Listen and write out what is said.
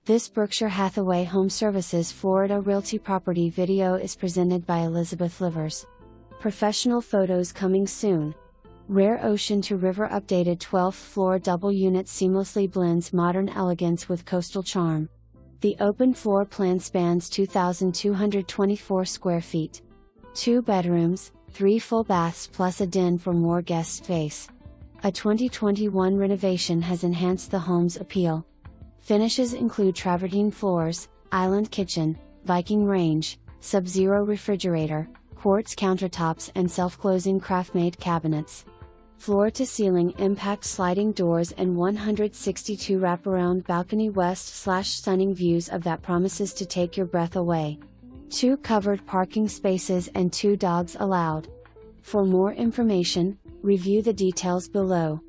This Berkshire Hathaway HomeServices Florida Realty property video is presented by Elizabeth Livers. Professional photos coming soon. Rare ocean to river updated 12th floor double unit seamlessly blends modern elegance with coastal charm. The open floor plan spans 2,224 square feet. 2 bedrooms, 3 full baths plus a den for more guest space. A 2021 renovation has enhanced the home's appeal. Finishes include travertine floors, island kitchen, Viking range, sub-zero refrigerator, quartz countertops and self-closing Kraftmaid cabinets. Floor-to-ceiling impact sliding doors and 162 wraparound balcony west/stunning views of that promises to take your breath away. 2 covered parking spaces and 2 dogs allowed. For more information, review the details below.